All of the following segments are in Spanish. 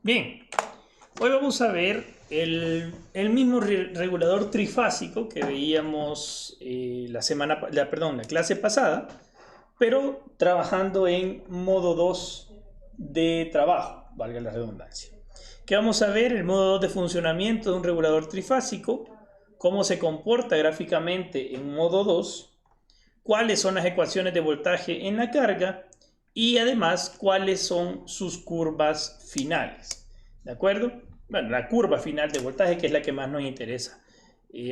Bien, hoy vamos a ver el mismo regulador trifásico que veíamos la clase pasada, pero trabajando en modo 2 de trabajo, valga la redundancia. Que vamos a ver el modo 2 de funcionamiento de un regulador trifásico, cómo se comporta gráficamente en modo 2, cuáles son las ecuaciones de voltaje en la carga y además cuáles son sus curvas finales. ¿De acuerdo? Bueno, la curva final de voltaje, que es la que más nos interesa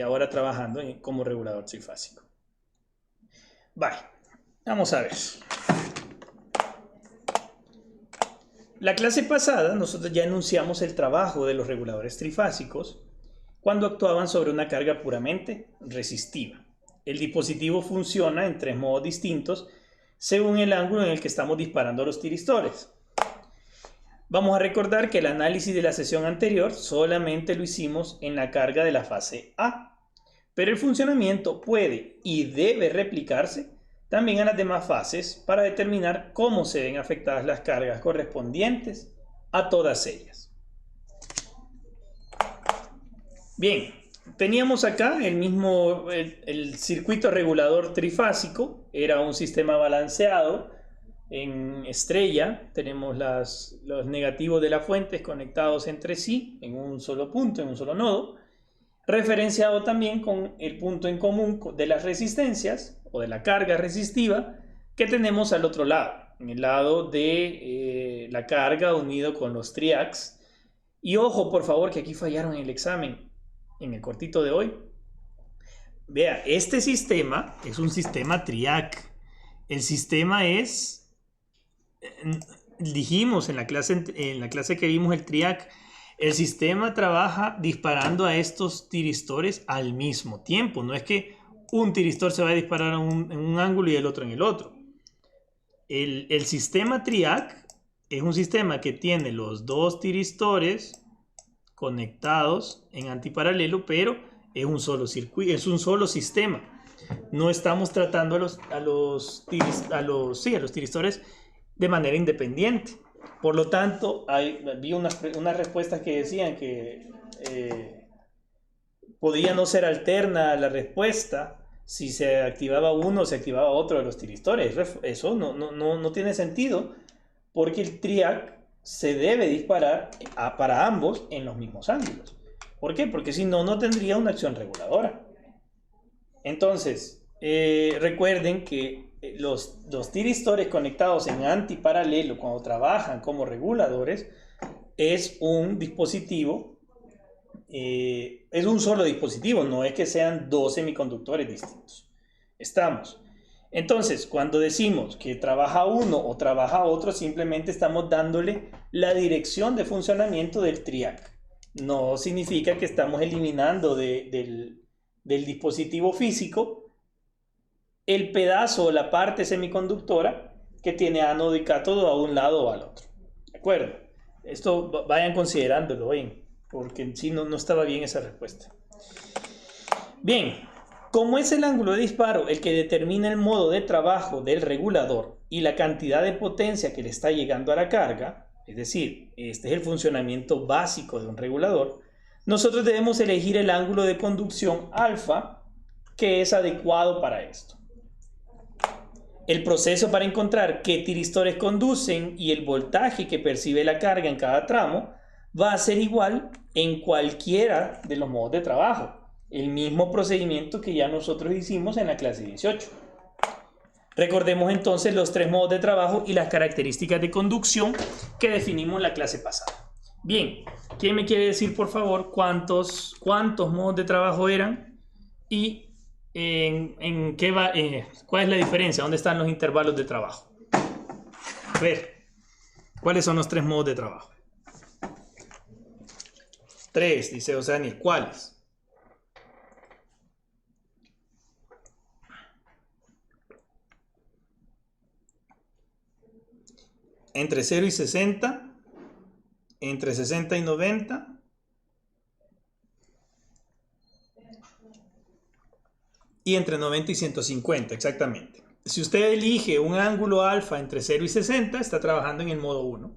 ahora trabajando como regulador trifásico. Vale, vamos a ver. La clase pasada nosotros ya enunciamos el trabajo de los reguladores trifásicos cuando actuaban sobre una carga puramente resistiva. El dispositivo funciona en tres modos distintos según el ángulo en el que estamos disparando los tiristores. Vamos a recordar que el análisis de la sesión anterior solamente lo hicimos en la carga de la fase A, pero el funcionamiento puede y debe replicarse también a las demás fases para determinar cómo se ven afectadas las cargas correspondientes a todas ellas. Bien, teníamos acá el circuito regulador trifásico, era un sistema balanceado en estrella. Tenemos los negativos de las fuentes conectados entre sí en un solo punto, en un solo nodo, referenciado también con el punto en común de las resistencias o de la carga resistiva que tenemos al otro lado, en el lado de la carga unido con los triacs. Y ojo, por favor, que aquí fallaron en el examen, en el cortito de hoy. Vea, este sistema es un sistema triac. El sistema es, dijimos en la clase que vimos el triac, el sistema trabaja disparando a estos tiristores al mismo tiempo. No es que un tiristor se va a disparar en un ángulo y el otro en el otro. El sistema triac es un sistema que tiene los dos tiristores conectados en antiparalelo, pero es un solo circuito, es un solo sistema. No estamos tratando a los tiristores de manera independiente. Por lo tanto, vi unas respuestas que decían que podía no ser alterna la respuesta si se activaba uno o se activaba otro de los tiristores. Eso no tiene sentido, porque el triac se debe disparar para ambos en los mismos ángulos. ¿Por qué? Porque si no, no tendría una acción reguladora. Entonces, recuerden que los tiristores conectados en antiparalelo cuando trabajan como reguladores es un dispositivo, es un solo dispositivo, no es que sean dos semiconductores distintos. Estamos. Entonces, cuando decimos que trabaja uno o trabaja otro, simplemente estamos dándole la dirección de funcionamiento del triac. No significa que estamos eliminando del dispositivo físico el pedazo o la parte semiconductora que tiene ánodo y cátodo a un lado o al otro. ¿De acuerdo? Esto vayan considerándolo, porque en sí no estaba bien esa respuesta. Bien, como es el ángulo de disparo el que determina el modo de trabajo del regulador y la cantidad de potencia que le está llegando a la carga, es decir, este es el funcionamiento básico de un regulador, nosotros debemos elegir el ángulo de conducción alfa que es adecuado para esto. El proceso para encontrar qué tiristores conducen y el voltaje que percibe la carga en cada tramo va a ser igual en cualquiera de los modos de trabajo. El mismo procedimiento que ya nosotros hicimos en la clase 18. Recordemos entonces los tres modos de trabajo y las características de conducción que definimos en la clase pasada. Bien, ¿quién me quiere decir por favor cuántos modos de trabajo eran y cuál es la diferencia? ¿Dónde están los intervalos de trabajo? A ver, ¿cuáles son los tres modos de trabajo? 3, dice Osaniel. ¿Cuáles? Entre 0 y 60, entre 60 y 90, y entre 90 y 150, exactamente. Si usted elige un ángulo alfa entre 0 y 60, está trabajando en el modo 1.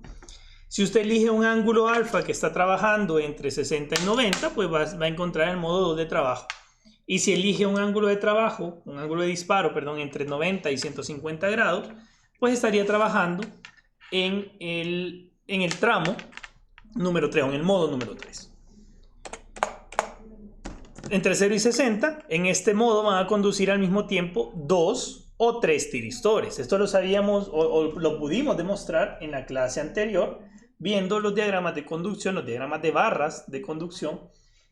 Si usted elige un ángulo alfa que está trabajando entre 60 y 90, pues va a encontrar el modo 2 de trabajo. Y si elige un ángulo de trabajo, un ángulo de disparo, perdón, entre 90 y 150 grados, pues estaría trabajando en el tramo número 3, o en el modo número 3. Entre 0 y 60, en este modo van a conducir al mismo tiempo 2 o 3 tiristores. Esto lo sabíamos o lo pudimos demostrar en la clase anterior, viendo los diagramas de conducción, los diagramas de barras de conducción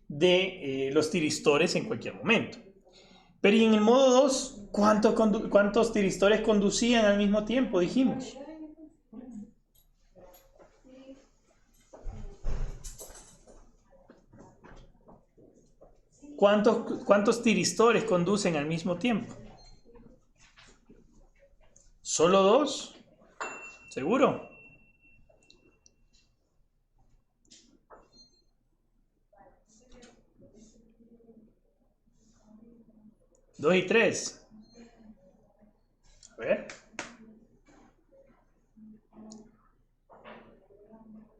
de los tiristores en cualquier momento. Pero y en el modo 2, ¿cuántos tiristores conducían al mismo tiempo? Dijimos. ¿Cuántos tiristores conducen al mismo tiempo? ¿Solo 2? ¿Seguro? ¿2 y 3? A ver.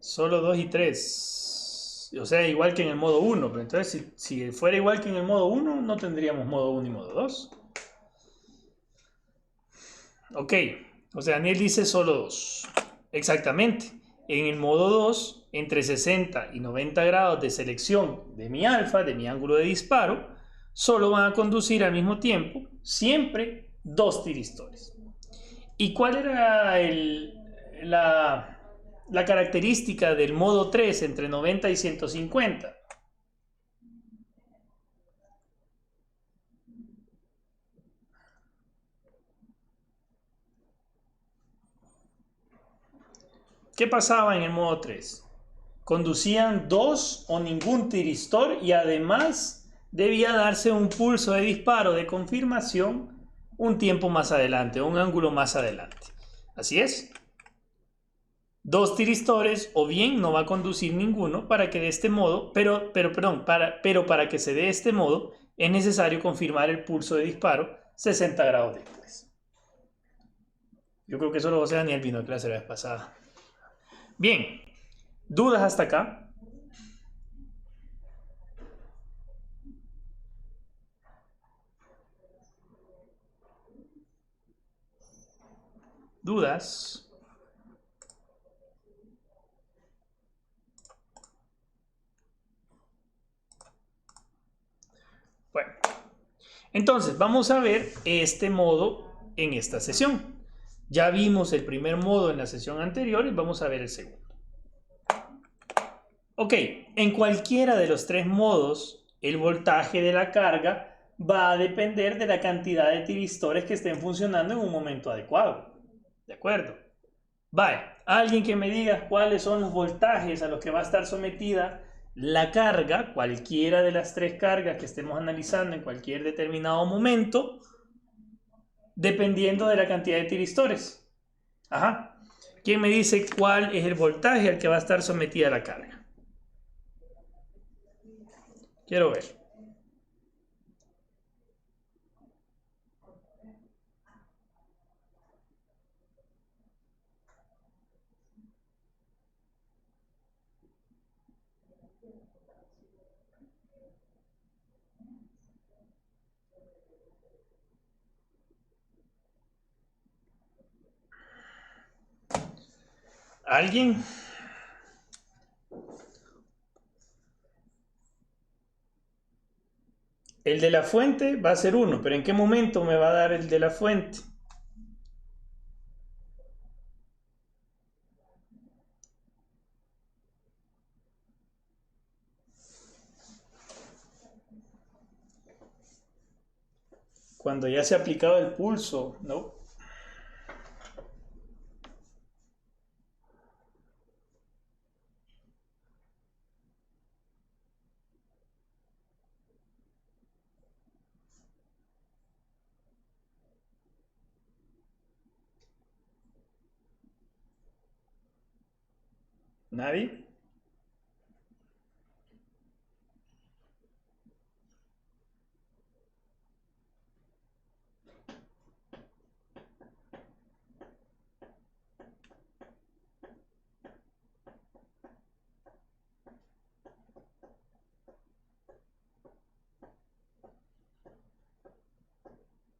Solo 2 y 3. O sea, igual que en el modo 1. Pero entonces, si fuera igual que en el modo 1, no tendríamos modo 1 y modo 2. Ok. O sea, Daniel dice solo 2. Exactamente. En el modo 2, entre 60 y 90 grados de selección de mi alfa, de mi ángulo de disparo, solo van a conducir al mismo tiempo, siempre, 2 tiristores. ¿Y cuál era la característica del modo 3 entre 90 y 150? ¿Qué pasaba en el modo 3? Conducían 2 o ningún tiristor y además debía darse un pulso de disparo de confirmación un tiempo más adelante, un ángulo más adelante. Así es. 2 tiristores o bien no va a conducir ninguno para que de este modo, pero para que se dé este modo es necesario confirmar el pulso de disparo 60 grados después. Yo creo que eso lo José Daniel vino a clase la vez pasada. Bien, ¿dudas hasta acá? ¿Dudas? Bueno, entonces vamos a ver este modo en esta sesión. Ya vimos el primer modo en la sesión anterior y vamos a ver el segundo. Ok, en cualquiera de los 3 modos, el voltaje de la carga va a depender de la cantidad de tiristores que estén funcionando en un momento adecuado. ¿De acuerdo? Vale, alguien que me diga cuáles son los voltajes a los que va a estar sometida la carga, cualquiera de las 3 cargas que estemos analizando en cualquier determinado momento, dependiendo de la cantidad de tiristores. Ajá. ¿Quién me dice cuál es el voltaje al que va a estar sometida la carga? Quiero ver. ¿Alguien? El de la fuente va a ser 1, pero ¿en qué momento me va a dar el de la fuente? Cuando ya se ha aplicado el pulso, ¿no? ¿Nadie?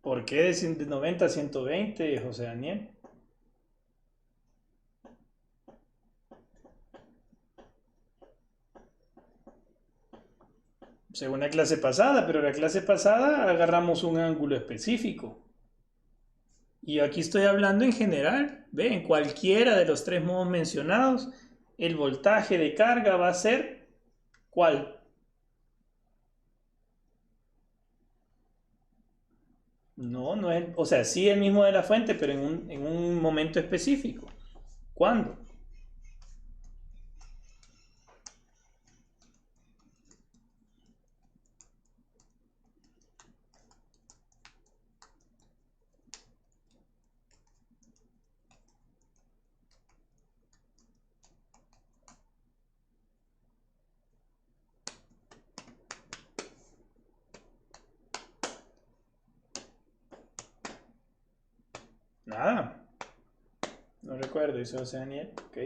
¿Por qué de 90 a 120, José Daniel? Según la clase pasada, pero la clase pasada agarramos un ángulo específico. Y aquí estoy hablando en general. ¿Ve? En cualquiera de los tres modos mencionados, el voltaje de carga va a ser ¿cuál? No, no es, o sea, sí el mismo de la fuente, pero en un momento específico. ¿Cuándo? Nada. No recuerdo, dice José Daniel. Ok.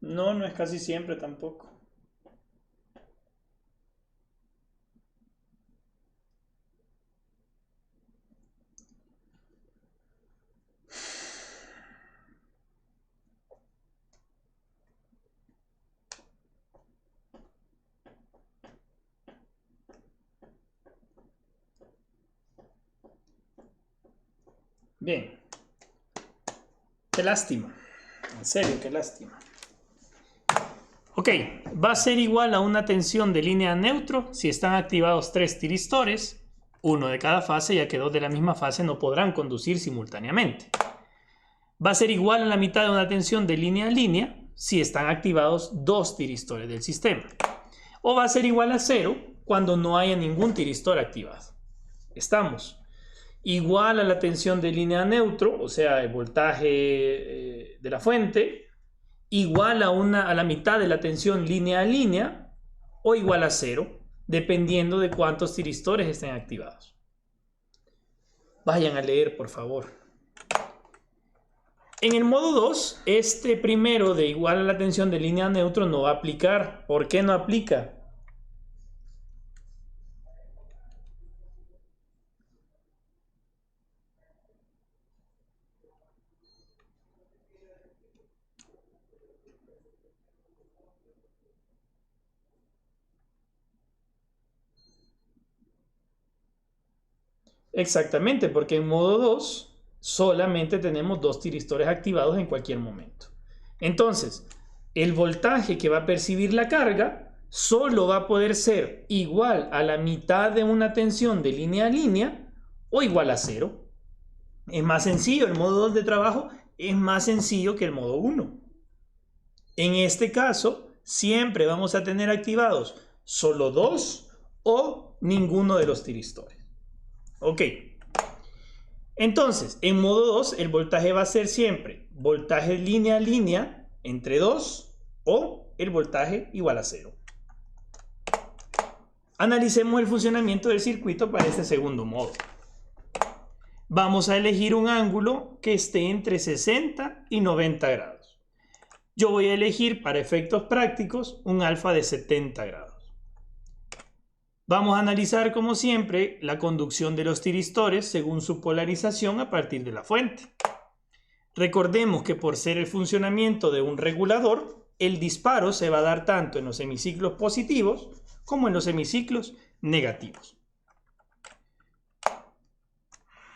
No, no es casi siempre tampoco. Bien. Qué lástima. En serio, qué lástima. Ok, va a ser igual a una tensión de línea neutro si están activados 3 tiristores, uno de cada fase, ya que 2 de la misma fase no podrán conducir simultáneamente. Va a ser igual a la mitad de una tensión de línea a línea si están activados 2 tiristores del sistema. O va a ser igual a 0 cuando no haya ningún tiristor activado. Estamos. Igual a la tensión de línea neutro, o sea, el voltaje de la fuente, igual a la mitad de la tensión línea a línea, o igual a 0, dependiendo de cuántos tiristores estén activados. Vayan a leer, por favor. En el modo 2, este primero de igual a la tensión de línea neutro no va a aplicar. ¿Por qué no aplica? Exactamente, porque en modo 2 solamente tenemos 2 tiristores activados en cualquier momento. Entonces, el voltaje que va a percibir la carga solo va a poder ser igual a la mitad de una tensión de línea a línea o igual a 0. Es más sencillo, el modo 2 de trabajo es más sencillo que el modo 1. En este caso, siempre vamos a tener activados solo 2 o ninguno de los tiristores. Ok. Entonces, en modo 2, el voltaje va a ser siempre voltaje línea a línea entre 2 o el voltaje igual a 0. Analicemos el funcionamiento del circuito para este segundo modo. Vamos a elegir un ángulo que esté entre 60 y 90 grados. Yo voy a elegir para efectos prácticos un alfa de 70 grados. Vamos a analizar, como siempre, la conducción de los tiristores según su polarización a partir de la fuente. Recordemos que por ser el funcionamiento de un regulador, el disparo se va a dar tanto en los hemiciclos positivos como en los hemiciclos negativos.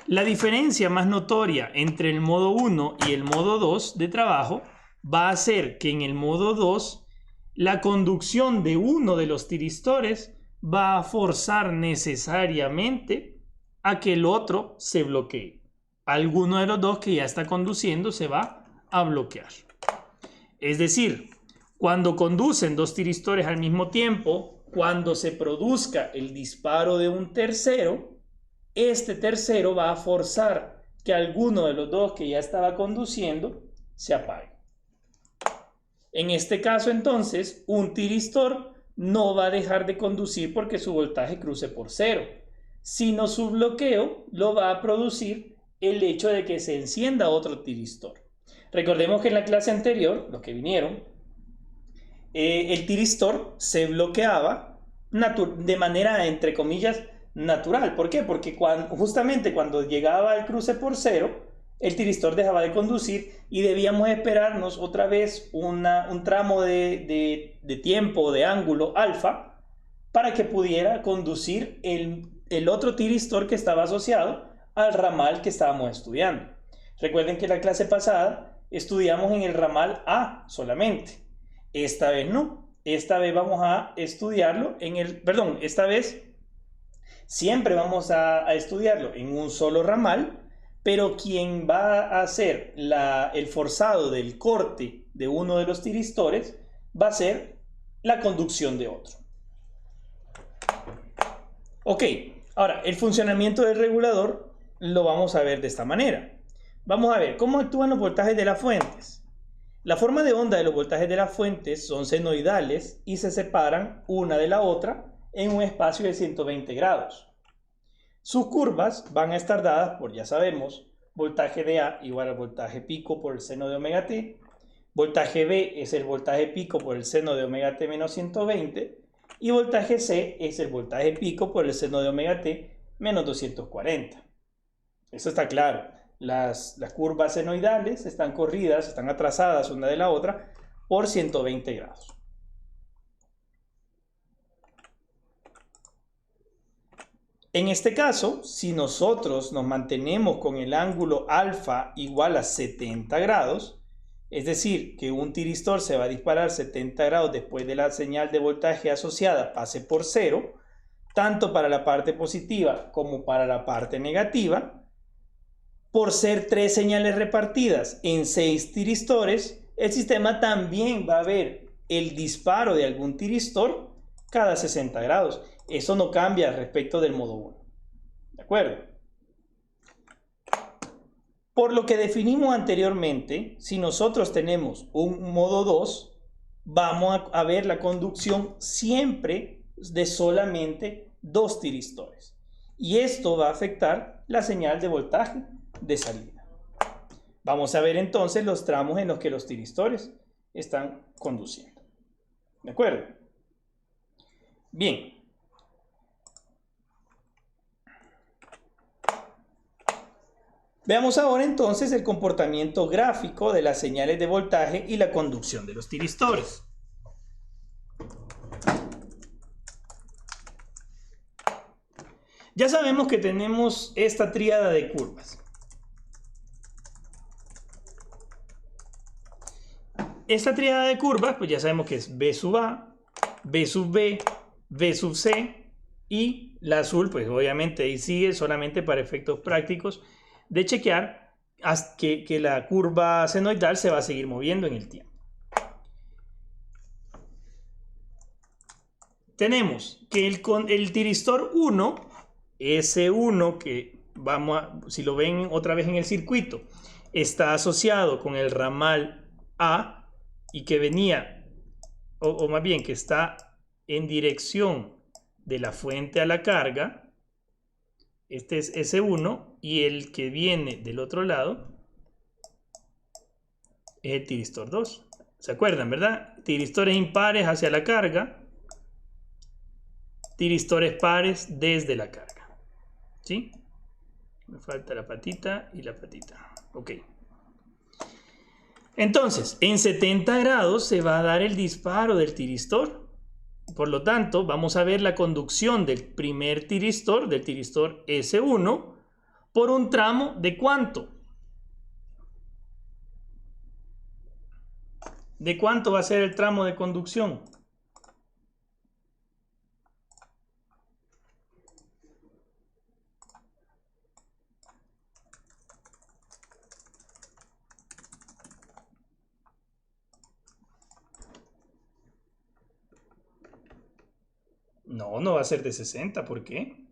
La diferencia más notoria entre el modo 1 y el modo 2 de trabajo va a ser que en el modo 2 la conducción de uno de los tiristores va a forzar necesariamente a que el otro se bloquee. Alguno de los dos que ya está conduciendo se va a bloquear. Es decir, cuando conducen 2 tiristores al mismo tiempo, cuando se produzca el disparo de un tercero, este tercero va a forzar que alguno de los dos que ya estaba conduciendo se apague. En este caso, entonces, un tiristor no va a dejar de conducir porque su voltaje cruce por 0, sino su bloqueo lo va a producir el hecho de que se encienda otro tiristor. Recordemos que en la clase anterior, los que vinieron, el tiristor se bloqueaba de manera, entre comillas, natural. ¿Por qué? Porque justamente cuando llegaba el cruce por cero, el tiristor dejaba de conducir y debíamos esperarnos otra vez un tramo de tiempo, de ángulo alfa, para que pudiera conducir el otro tiristor que estaba asociado al ramal que estábamos estudiando. Recuerden que la clase pasada estudiamos en el ramal A solamente. Esta vez no. Esta vez vamos a estudiarlo esta vez siempre vamos a estudiarlo en un solo ramal, pero quien va a hacer el forzado del corte de uno de los tiristores va a ser la conducción de otro. Ok, ahora el funcionamiento del regulador lo vamos a ver de esta manera. Vamos a ver cómo actúan los voltajes de las fuentes. La forma de onda de los voltajes de las fuentes son senoidales y se separan una de la otra en un espacio de 120 grados. Sus curvas van a estar dadas por, ya sabemos, voltaje de A igual al voltaje pico por el seno de omega t, voltaje B es el voltaje pico por el seno de omega t menos 120 y voltaje C es el voltaje pico por el seno de omega t menos 240. Eso está claro. Las curvas senoidales están corridas, están atrasadas una de la otra por 120 grados. En este caso, si nosotros nos mantenemos con el ángulo alfa igual a 70 grados, es decir, que un tiristor se va a disparar 70 grados después de la señal de voltaje asociada pase por cero, tanto para la parte positiva como para la parte negativa, por ser 3 señales repartidas en 6 tiristores, el sistema también va a ver el disparo de algún tiristor cada 60 grados. Eso no cambia respecto del modo 1. ¿De acuerdo? Por lo que definimos anteriormente, si nosotros tenemos un modo 2, vamos a ver la conducción siempre de solamente 2 tiristores. Y esto va a afectar la señal de voltaje de salida. Vamos a ver entonces los tramos en los que los tiristores están conduciendo. ¿De acuerdo? Bien. Veamos ahora entonces el comportamiento gráfico de las señales de voltaje y la conducción de los tiristores. Ya sabemos que tenemos esta tríada de curvas. Esta tríada de curvas, pues ya sabemos que es B sub A, B sub B, B sub C y la azul, pues obviamente ahí sigue solamente para efectos prácticos de chequear que la curva senoidal se va a seguir moviendo en el tiempo. Tenemos que el tiristor 1, S1, que si lo ven otra vez en el circuito, está asociado con el ramal A y que venía, o más bien que está en dirección de la fuente a la carga. Este es S1 y el que viene del otro lado es el tiristor 2. ¿Se acuerdan, verdad? Tiristores impares hacia la carga, tiristores pares desde la carga. ¿Sí? Me falta la patita y la patita. Ok. Entonces, en 70 grados se va a dar el disparo del tiristor. Por lo tanto, vamos a ver la conducción del primer tiristor, del tiristor S1, por un tramo de ¿cuánto? ¿De cuánto va a ser el tramo de conducción? No, no va a ser de 60. ¿Por qué?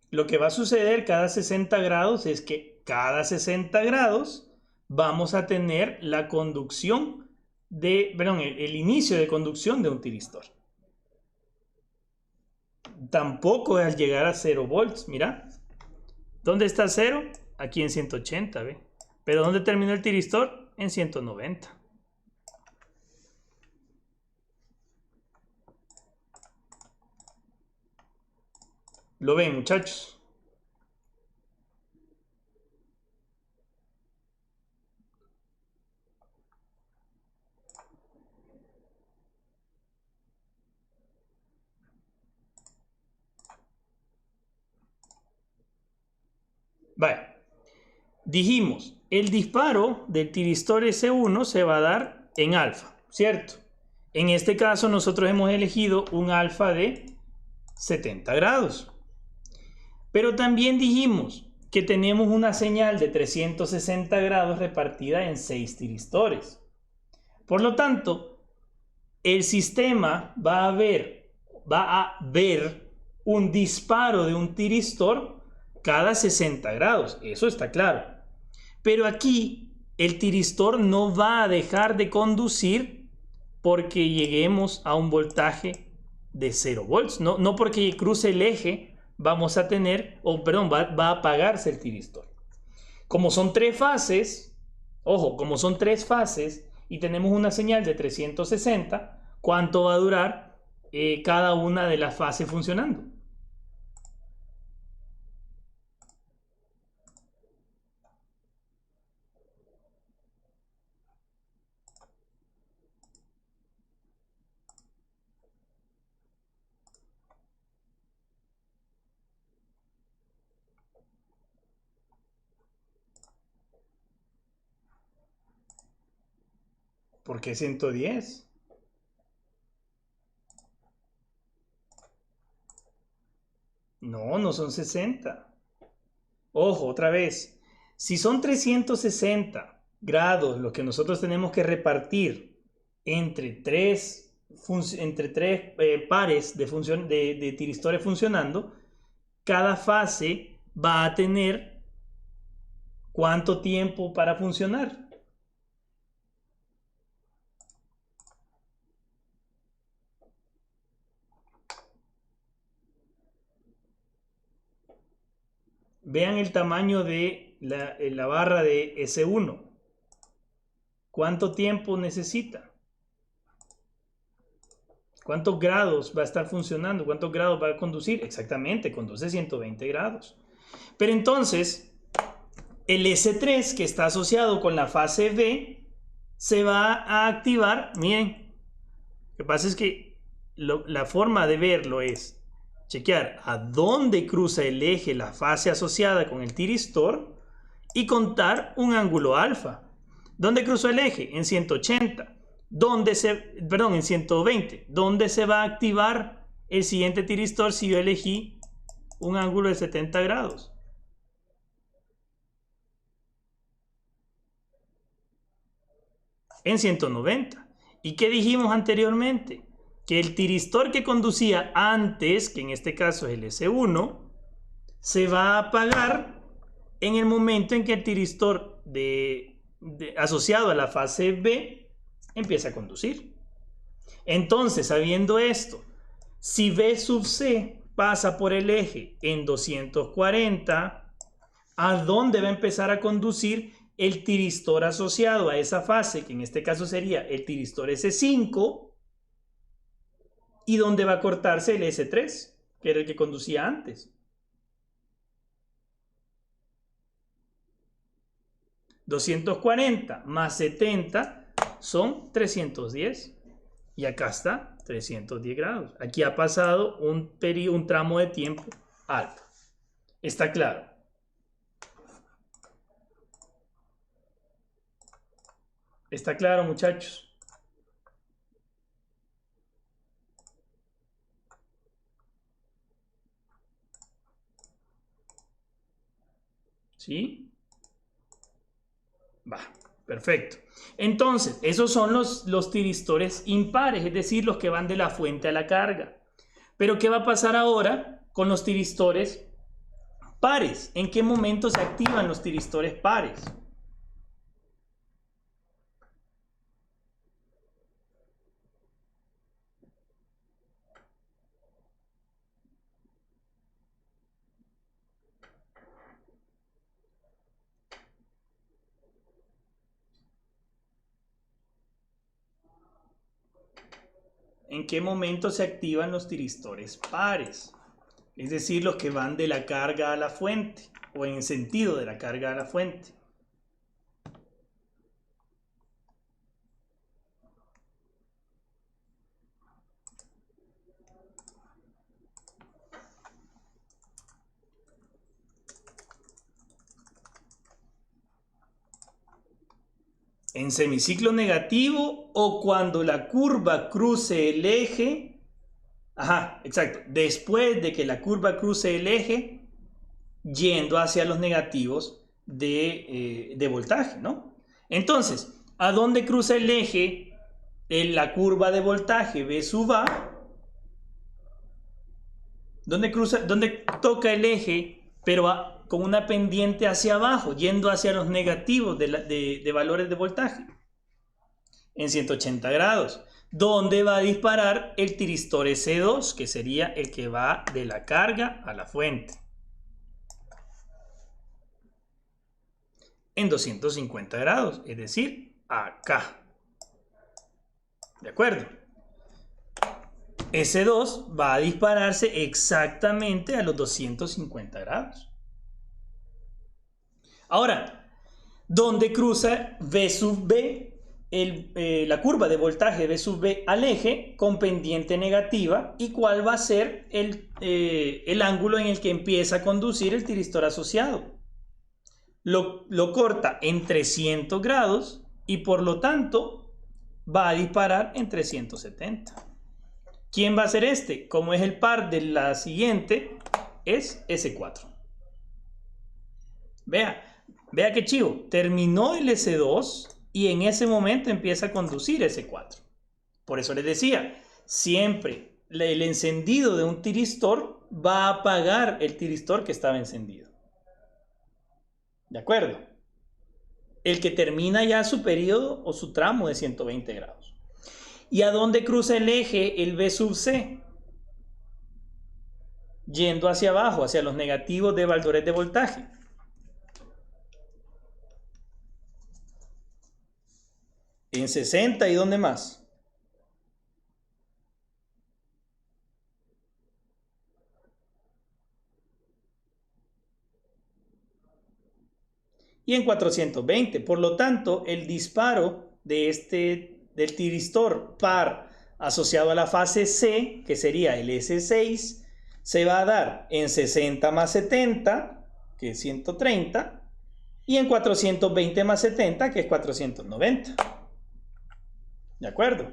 Lo que va a suceder cada 60 grados es que cada 60 grados vamos a tener la conducción el inicio de conducción de un tiristor. tampoco es al llegar a 0 volts. Mira, ¿dónde está 0? Aquí en 180, ¿ve? Pero ¿dónde terminó el tiristor? En 190. ¿Lo ven, muchachos? Vale. Dijimos, el disparo del tiristor S1 se va a dar en alfa, ¿cierto? En este caso nosotros hemos elegido un alfa de 70 grados. Pero también dijimos que tenemos una señal de 360 grados repartida en 6 tiristores. Por lo tanto, el sistema va a ver un disparo de un tiristor cada 60 grados. Eso está claro. Pero aquí el tiristor no va a dejar de conducir porque lleguemos a un voltaje de 0 volts. No porque cruce el eje vamos a tener, va a apagarse el tiristor. Como son 3 fases, ojo, como son 3 fases y tenemos una señal de 360, ¿cuánto va a durar cada una de las fases funcionando? ¿Por qué 110? No son 60. Ojo, otra vez. Si son 360 grados lo que nosotros tenemos que repartir entre tres pares de tiristores funcionando, cada fase va a tener ¿cuánto tiempo para funcionar? Vean el tamaño de la barra de S1. ¿Cuánto tiempo necesita? ¿Cuántos grados va a estar funcionando? ¿Cuántos grados va a conducir? Exactamente, conduce 120 grados. Pero entonces, el S3 que está asociado con la fase B se va a activar. Miren, lo que pasa es que la forma de verlo es chequear a dónde cruza el eje la fase asociada con el tiristor y contar un ángulo alfa. ¿Dónde cruzó el eje? En 180. En 120. ¿Dónde se va a activar el siguiente tiristor si yo elegí un ángulo de 70 grados? En 190. ¿Y qué dijimos anteriormente? Que el tiristor que conducía antes, que en este caso es el S1, se va a apagar en el momento en que el tiristor asociado a la fase B empieza a conducir. Entonces, sabiendo esto, si B sub C pasa por el eje en 240, ¿a dónde va a empezar a conducir el tiristor asociado a esa fase, que en este caso sería el tiristor S5, y dónde va a cortarse el S3, que era el que conducía antes? 240 más 70 son 310. Y acá está 310 grados. Aquí ha pasado un tramo de tiempo alto. ¿Está claro? ¿Está claro, muchachos? ¿Sí? Va, perfecto. Entonces, esos son los tiristores impares, es decir, los que van de la fuente a la carga. Pero ¿qué va a pasar ahora con los tiristores pares? ¿En qué momento se activan los tiristores pares? en qué momento se activan los tiristores pares, es decir, los que van de la carga a la fuente o en sentido de la carga a la fuente. En semiciclo negativo o cuando la curva cruce el eje. Ajá, exacto. Después de que la curva cruce el eje, yendo hacia los negativos de voltaje, ¿no? Entonces, ¿a dónde cruza el eje en la curva de voltaje V sub A? ¿Dónde toca el eje, pero con una pendiente hacia abajo, yendo hacia los negativos de valores de voltaje? En 180 grados. ¿Dónde va a disparar el tiristor S2, que sería el que va de la carga a la fuente? En 250 grados, es decir, acá. ¿De acuerdo? S2 va a dispararse exactamente a los 250 grados. Ahora, ¿dónde cruza V sub B? La curva de voltaje V sub B al eje con pendiente negativa, y cuál va a ser el ángulo en el que empieza a conducir el tiristor asociado. Lo corta en 300 grados y por lo tanto va a disparar en 370. ¿Quién va a ser este? Como es el par de la siguiente, es S4. Vea qué chivo. Terminó el S2 y en ese momento empieza a conducir S4. Por eso les decía, siempre el encendido de un tiristor va a apagar el tiristor que estaba encendido. ¿De acuerdo? El que termina ya su periodo o su tramo de 120 grados. ¿Y a dónde cruza el eje el V sub C? Yendo hacia abajo, hacia los negativos de valores de voltaje. En 60, ¿y dónde más? Y en 420. Por lo tanto, el disparo del tiristor par asociado a la fase C, que sería el S6, se va a dar en 60 más 70, que es 130, y en 420 más 70, que es 490. ¿De acuerdo?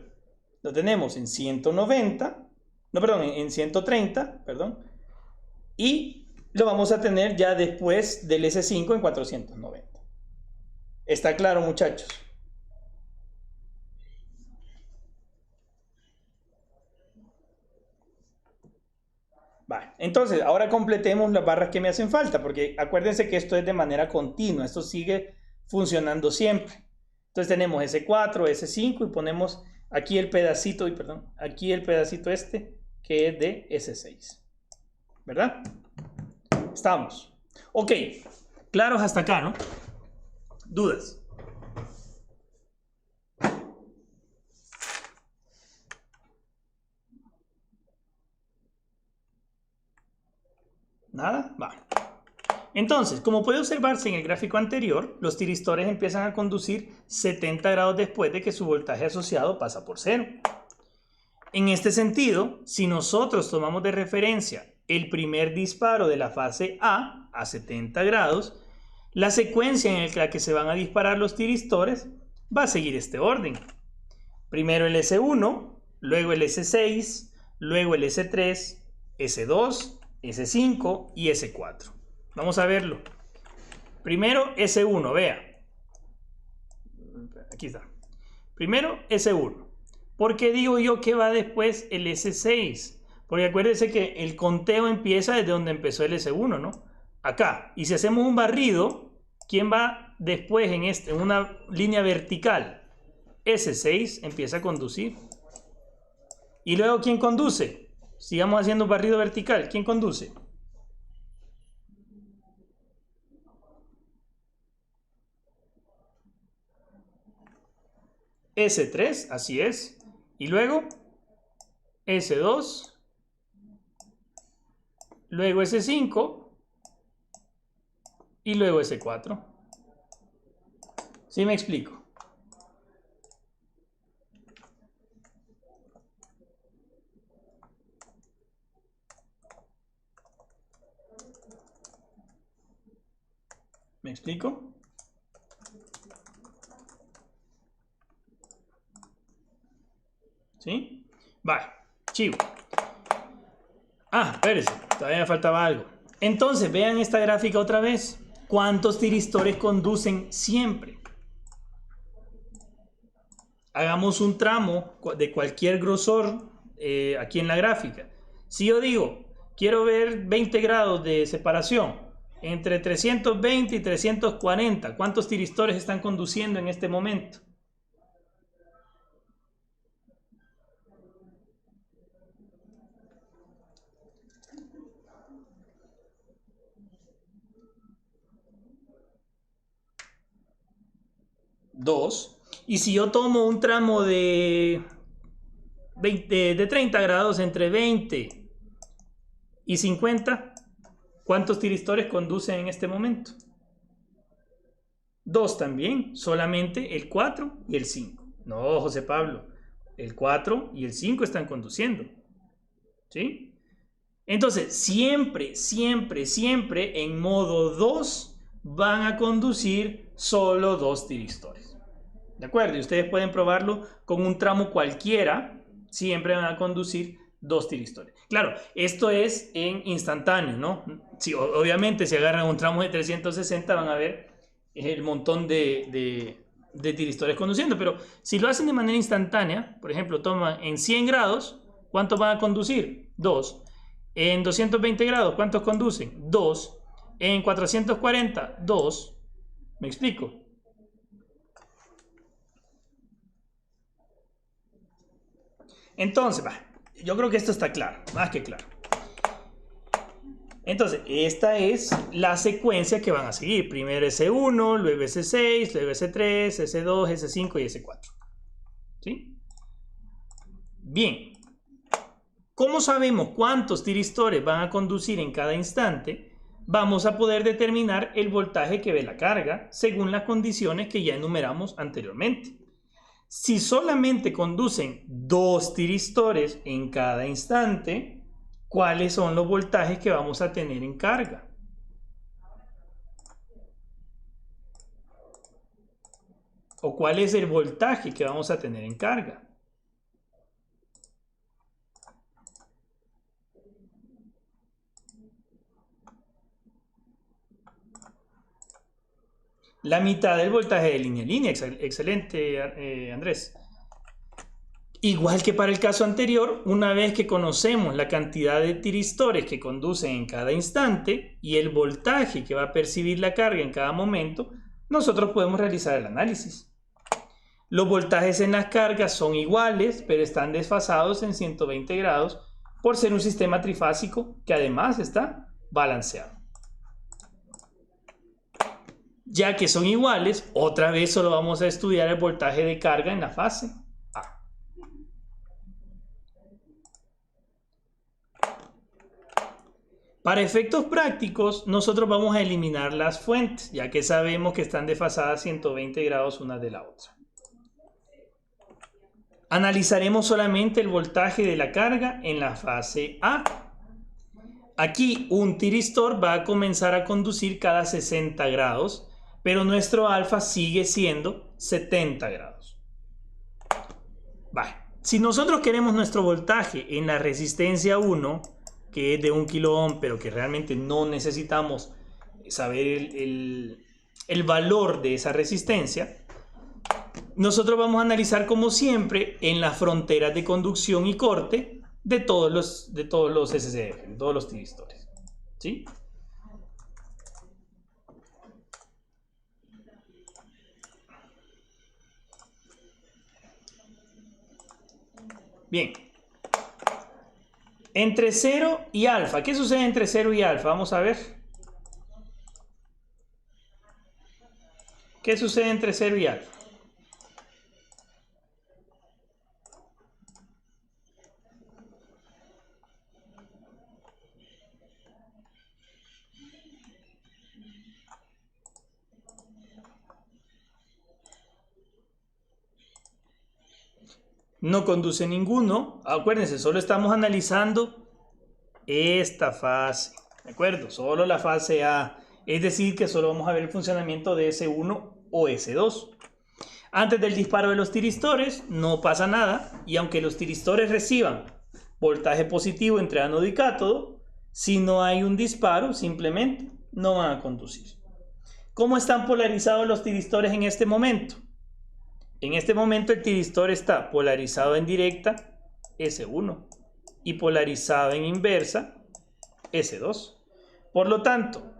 Lo tenemos en 190, no, perdón, en 130, perdón, y lo vamos a tener ya después del S5 en 490. ¿Está claro, muchachos? Vale. Entonces, ahora completemos las barras que me hacen falta, porque acuérdense que esto es de manera continua, esto sigue funcionando siempre. Entonces tenemos S4, S5 y ponemos aquí el pedacito, aquí el pedacito que es de S6. ¿Verdad? Estamos. Ok, claros hasta acá, ¿no? ¿Dudas? ¿Nada? Vale. Entonces, como puede observarse en el gráfico anterior, los tiristores empiezan a conducir 70 grados después de que su voltaje asociado pasa por cero. En este sentido, si nosotros tomamos de referencia el primer disparo de la fase A 70 grados, la secuencia en la que se van a disparar los tiristores va a seguir este orden. Primero el S1, luego el S6, luego el S3, S2, S5 y S4. Vamos a verlo. Primero S1, vea. Aquí está. Primero S1. ¿Por qué digo yo que va después el S6? Porque acuérdense que el conteo empieza desde donde empezó el S1, ¿no? Acá. Y si hacemos un barrido, ¿quién va después en una línea vertical? S6 empieza a conducir. ¿Y luego quién conduce? Sigamos haciendo un barrido vertical. ¿Quién conduce? S3, así es. Y luego S2, luego S5 y luego S4. ¿Sí me explico? ¿Me explico? ¿Sí? Vale, chivo. Ah, espérense, todavía me faltaba algo. Entonces, vean esta gráfica otra vez. ¿Cuántos tiristores conducen siempre? Hagamos un tramo de cualquier grosor aquí en la gráfica. Si yo digo, quiero ver 20 grados de separación entre 320 y 340, ¿cuántos tiristores están conduciendo en este momento? Dos. Y si yo tomo un tramo de 30 grados entre 20 y 50, ¿cuántos tiristores conducen en este momento? Dos también, solamente el 4 y el 5. No, José Pablo, el 4 y el 5 están conduciendo. ¿Sí? Entonces, siempre, siempre, siempre en modo 2 van a conducir solo 2 tiristores. ¿De acuerdo? Y ustedes pueden probarlo con un tramo cualquiera, siempre van a conducir 2 tiristores. Claro, esto es en instantáneo, ¿no? Sí, obviamente, si agarran un tramo de 360 van a ver el montón de tiristores conduciendo, pero si lo hacen de manera instantánea, por ejemplo, toman en 100 grados, ¿cuántos van a conducir? 2. En 220 grados, ¿cuántos conducen? 2. En 440, 2. ¿Me explico? Entonces, yo creo que esto está claro, más que claro. Entonces, esta es la secuencia que van a seguir. Primero S1, luego S6, luego S3, S2, S5 y S4. ¿Sí? Bien. ¿Cómo sabemos cuántos tiristores van a conducir en cada instante? Vamos a poder determinar el voltaje que ve la carga según las condiciones que ya enumeramos anteriormente. Si solamente conducen 2 tiristores en cada instante, ¿cuáles son los voltajes que vamos a tener en carga? ¿O cuál es el voltaje que vamos a tener en carga? La mitad del voltaje de línea a línea. Excelente, Andrés. Igual que para el caso anterior, una vez que conocemos la cantidad de tiristores que conducen en cada instante y el voltaje que va a percibir la carga en cada momento, nosotros podemos realizar el análisis. Los voltajes en las cargas son iguales, pero están desfasados en 120 grados por ser un sistema trifásico que además está balanceado. Ya que son iguales, otra vez solo vamos a estudiar el voltaje de carga en la fase A. Para efectos prácticos, nosotros vamos a eliminar las fuentes, ya que sabemos que están desfasadas 120 grados una de la otra. Analizaremos solamente el voltaje de la carga en la fase A. Aquí un tiristor va a comenzar a conducir cada 60 grados, pero nuestro alfa sigue siendo 70 grados. Vale. Si nosotros queremos nuestro voltaje en la resistencia 1, que es de 1 kilo-ohm, pero que realmente no necesitamos saber el valor de esa resistencia, nosotros vamos a analizar como siempre en las fronteras de conducción y corte de todos los SCF, de todos los tiristores. ¿Sí? Bien. Entre 0 y alfa. ¿Qué sucede entre 0 y alfa? Vamos a ver. ¿Qué sucede entre 0 y alfa? no conduce ninguno. Acuérdense, solo estamos analizando esta fase, ¿de acuerdo? Solo la fase A, es decir, que solo vamos a ver el funcionamiento de S1 o S2. Antes del disparo de los tiristores no pasa nada, y aunque los tiristores reciban voltaje positivo entre ánodo y cátodo, si no hay un disparo, simplemente no van a conducir. ¿Cómo están polarizados los tiristores en este momento? En este momento el tiristor está polarizado en directa, S1, y polarizado en inversa, S2. Por lo tanto,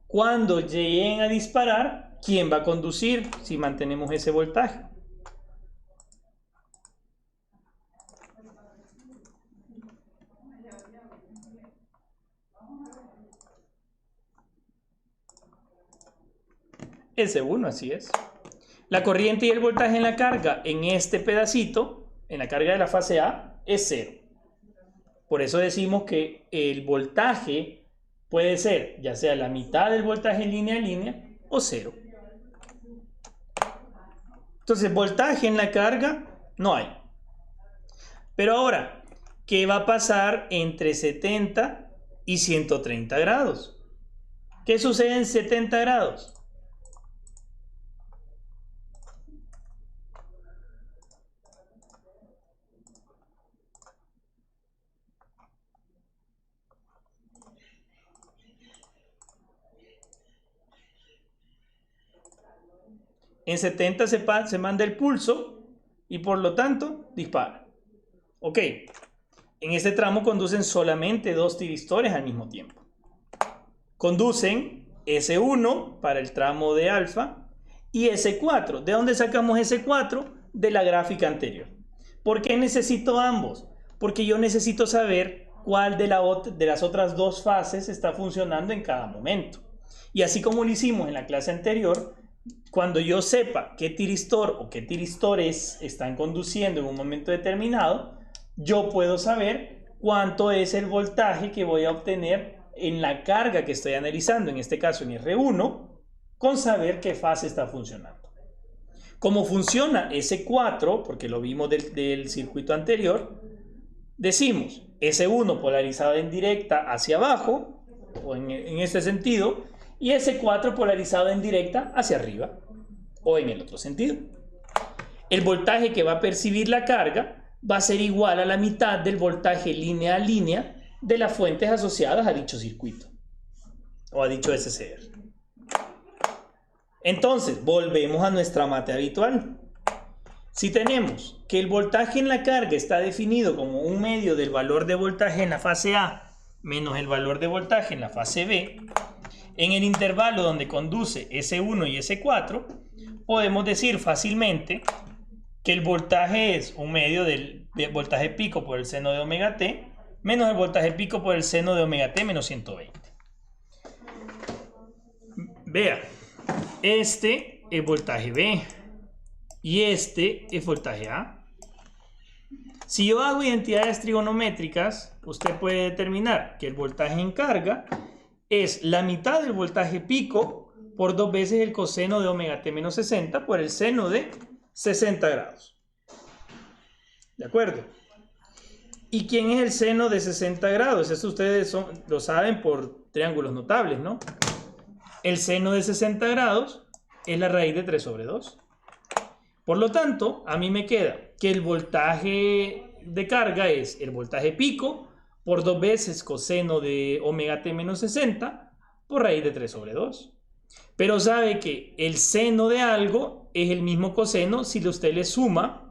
cuando lleguen a disparar, ¿quién va a conducir si mantenemos ese voltaje? S1, así es. La corriente y el voltaje en la carga en este pedacito, en la carga de la fase A, es 0. Por eso decimos que el voltaje puede ser ya sea la mitad del voltaje en línea o 0. Entonces, voltaje en la carga no hay. Pero ahora, ¿qué va a pasar entre 70 y 130 grados? ¿Qué sucede en 70 grados? En 70 se manda el pulso y por lo tanto dispara. Ok, en este tramo conducen solamente dos tiristores al mismo tiempo. Conducen S1 para el tramo de alfa y S4. ¿De dónde sacamos S4? De la gráfica anterior. ¿Por qué necesito ambos? Porque yo necesito saber cuál de las otras dos fases está funcionando en cada momento. Y así como lo hicimos en la clase anterior, cuando yo sepa qué tiristor o qué tiristores están conduciendo en un momento determinado, yo puedo saber cuánto es el voltaje que voy a obtener en la carga que estoy analizando, en este caso en R1, con saber qué fase está funcionando. Como funciona S4, porque lo vimos del circuito anterior, decimos S1 polarizado en directa hacia abajo, o en este sentido, y S4 polarizado en directa hacia arriba, o en el otro sentido. El voltaje que va a percibir la carga va a ser igual a la mitad del voltaje línea a línea de las fuentes asociadas a dicho circuito o a dicho SCR. Entonces, volvemos a nuestra mate habitual. Si tenemos que el voltaje en la carga está definido como un medio del valor de voltaje en la fase A menos el valor de voltaje en la fase B, en el intervalo donde conduce S1 y S4, podemos decir fácilmente que el voltaje es un medio del voltaje pico por el seno de omega t menos el voltaje pico por el seno de omega t menos 120. Vea, este es voltaje B y este es voltaje A. Si yo hago identidades trigonométricas, usted puede determinar que el voltaje en carga es la mitad del voltaje pico por 2 veces el coseno de omega t menos 60 por el seno de 60 grados. ¿De acuerdo? ¿Y quién es el seno de 60 grados? Eso ustedes lo saben por triángulos notables, ¿no? El seno de 60 grados es la raíz de 3 sobre 2. Por lo tanto, a mí me queda que el voltaje de carga es el voltaje pico por 2 veces coseno de omega t menos 60 por raíz de 3 sobre 2. Pero sabe que el seno de algo es el mismo coseno si usted le suma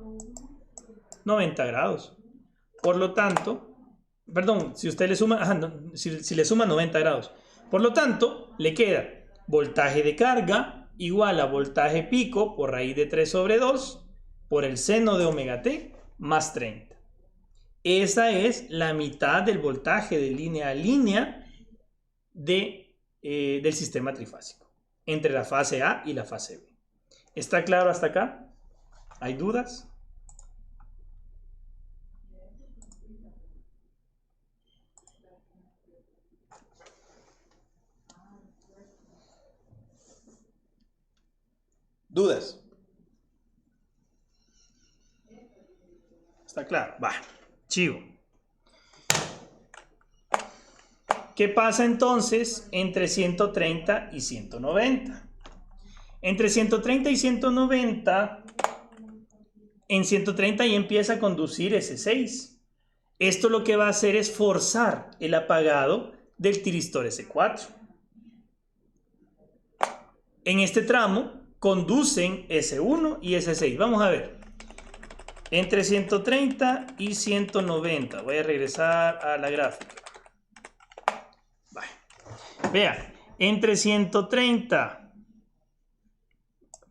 90 grados. Por lo tanto, perdón, si usted le suma, si le suma 90 grados. Por lo tanto, le queda voltaje de carga igual a voltaje pico por raíz de 3 sobre 2 por el seno de omega t más 30. Esa es la mitad del voltaje de línea a línea del sistema trifásico, entre la fase A y la fase B. ¿Está claro hasta acá? ¿Hay dudas? ¿Dudas? ¿Está claro? Va, chivo. ¿Qué pasa entonces entre 130 y 190? Entre 130 y 190, en 130 ya empieza a conducir S6. Esto lo que va a hacer es forzar el apagado del tiristor S4. En este tramo conducen S1 y S6. Vamos a ver. Entre 130 y 190. Voy a regresar a la gráfica. Vea, entre 130,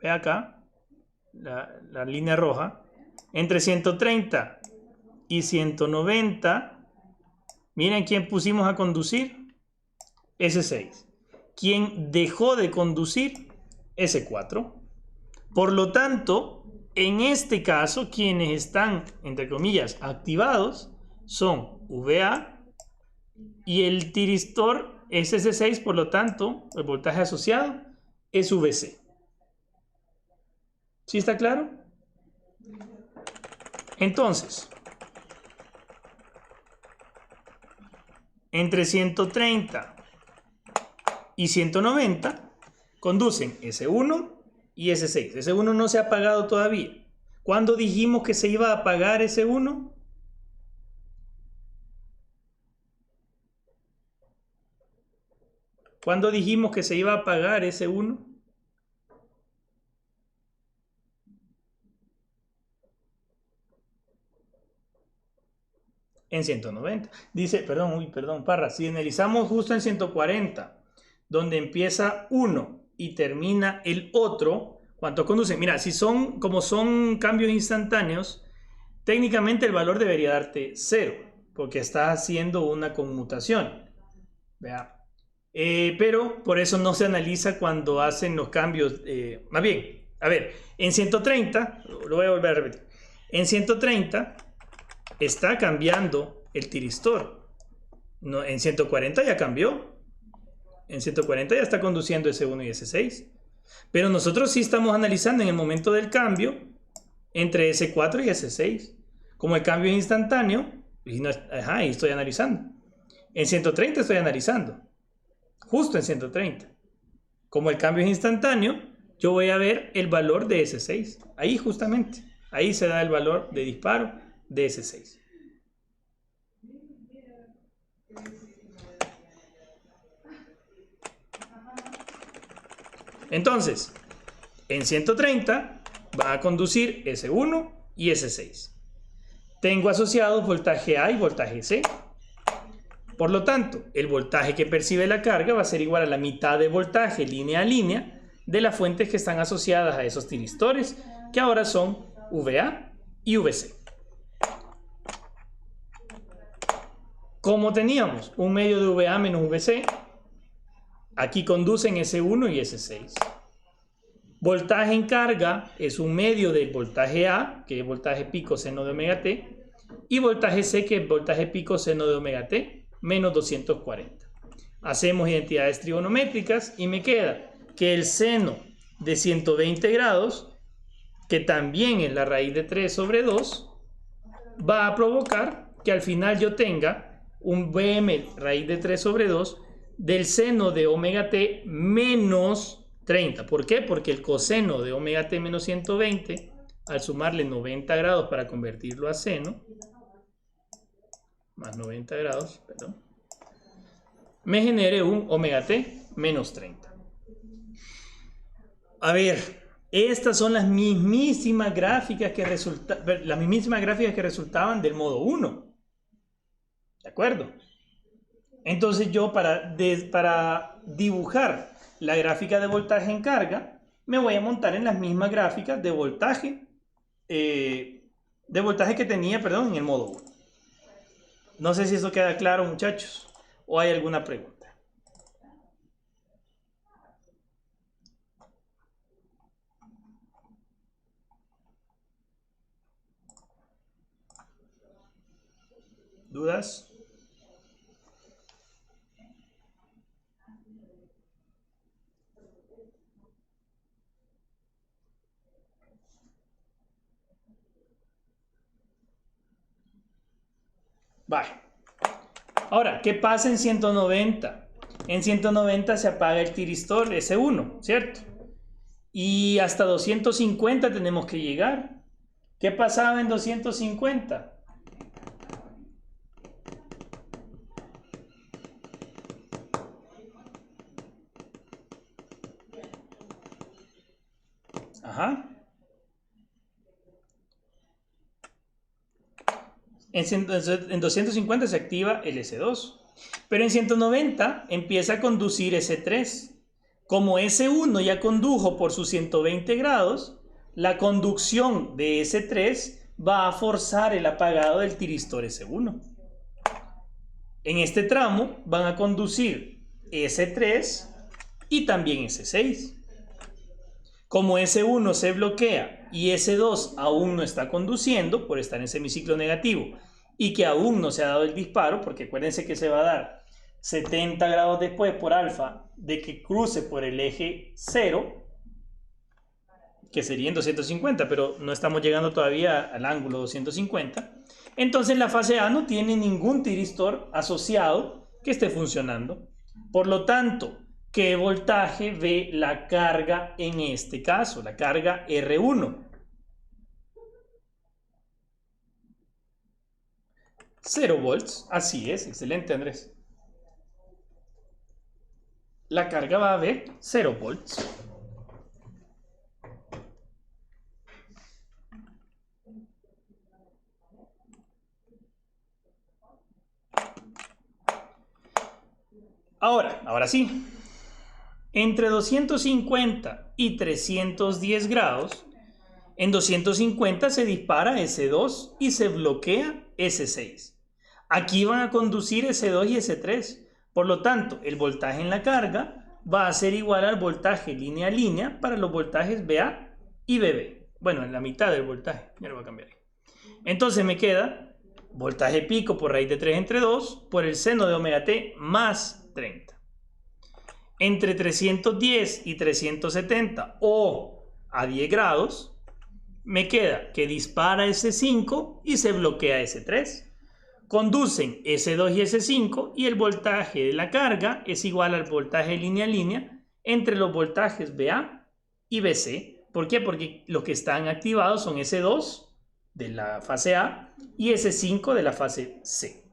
ve acá, la línea roja, entre 130 y 190, miren quién pusimos a conducir, S6. ¿Quién dejó de conducir? S4. Por lo tanto, en este caso, quienes están, entre comillas, activados son VA y el tiristor es S6, por lo tanto, el voltaje asociado es VC. ¿Sí está claro? Entonces, entre 130 y 190 conducen S1 y S6. S1 no se ha apagado todavía. ¿Cuándo dijimos que se iba a apagar S1? ¿Cuándo dijimos que se iba a apagar S1? En 190. Dice, perdón, Parra, si analizamos justo en 140, donde empieza uno y termina el otro, ¿cuánto conduce? Mira, como son cambios instantáneos, técnicamente el valor debería darte 0, porque está haciendo una conmutación. Vea. Pero por eso no se analiza cuando hacen los cambios. Más bien, a ver, en 130, lo voy a volver a repetir, en 130 está cambiando el tiristor. No, en 140 ya cambió. En 140 ya está conduciendo S1 y S6. Pero nosotros sí estamos analizando en el momento del cambio entre S4 y S6. Como el cambio es instantáneo, y estoy analizando. En 130 estoy analizando. Justo en 130. Como el cambio es instantáneo, yo voy a ver el valor de S6. Ahí justamente. Ahí se da el valor de disparo de S6. Entonces, en 130 va a conducir S1 y S6. Tengo asociados voltaje A y voltaje C. Por lo tanto, el voltaje que percibe la carga va a ser igual a la mitad de voltaje línea a línea de las fuentes que están asociadas a esos tiristores, que ahora son VA y VC. Como teníamos un medio de VA menos VC, aquí conducen S1 y S6. Voltaje en carga es un medio del voltaje A, que es voltaje pico seno de omega t, y voltaje C, que es voltaje pico seno de omega t, menos 240. Hacemos identidades trigonométricas y me queda que el seno de 120 grados, que también es la raíz de 3 sobre 2, va a provocar que al final yo tenga un Vm raíz de 3 sobre 2 del seno de omega t menos 30. ¿Por qué? Porque el coseno de omega t menos 120, al sumarle 90 grados para convertirlo a seno, más 90 grados, perdón, me genere un omega t menos 30. A ver, estas son las mismísimas gráficas que resultaban del modo 1. ¿De acuerdo? Entonces yo para dibujar la gráfica de voltaje en carga, me voy a montar en las mismas gráficas de voltaje que tenía, en el modo 1. No sé si eso queda claro, muchachos, o hay alguna pregunta. ¿Dudas? Vale. Ahora, ¿qué pasa en 190? En 190 se apaga el tiristor S1, ¿cierto? Y hasta 250 tenemos que llegar. ¿Qué pasaba en 250? Ajá. En 250 se activa el S2. Pero en 190 empieza a conducir S3. Como S1 ya condujo por sus 120 grados, la conducción de S3 va a forzar el apagado del tiristor S1. En este tramo van a conducir S3 y también S6. Como S1 se bloquea y S2 aún no está conduciendo por estar en semiciclo negativo y que aún no se ha dado el disparo, porque acuérdense que se va a dar 70 grados después por alfa de que cruce por el eje 0, que sería en 250, pero no estamos llegando todavía al ángulo 250. Entonces la fase A no tiene ningún tiristor asociado que esté funcionando. Por lo tanto, ¿qué voltaje ve la carga en este caso? La carga R1. 0 volts. Así es, excelente Andrés. La carga va a ver 0 volts. Ahora sí. Entre 250 y 310 grados, en 250 se dispara S2 y se bloquea S6. Aquí van a conducir S2 y S3. Por lo tanto, el voltaje en la carga va a ser igual al voltaje línea a línea para los voltajes BA y BB. Bueno, en la mitad del voltaje. Ya lo voy a cambiar. Entonces me queda voltaje pico por raíz de 3 entre 2 por el seno de omega t más 30. Entre 310 y 370 o a 10 grados, me queda que dispara S5 y se bloquea S3. Conducen S2 y S5 y el voltaje de la carga es igual al voltaje línea a línea entre los voltajes BA y BC. ¿Por qué? Porque los que están activados son S2 de la fase A y S5 de la fase C.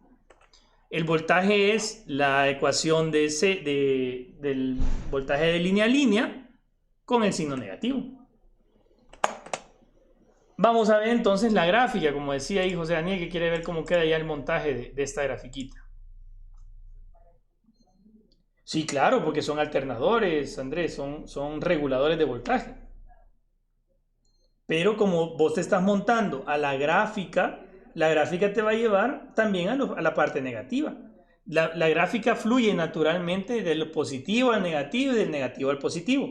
El voltaje es la ecuación del voltaje de línea a línea con el signo negativo. Vamos a ver entonces la gráfica, como decía ahí José Daniel, que quiere ver cómo queda ya el montaje de esta grafiquita. Sí, claro, porque son alternadores, Andrés, son reguladores de voltaje. Pero como vos te estás montando a la gráfica te va a llevar también a la parte negativa. La gráfica fluye naturalmente del positivo al negativo y del negativo al positivo.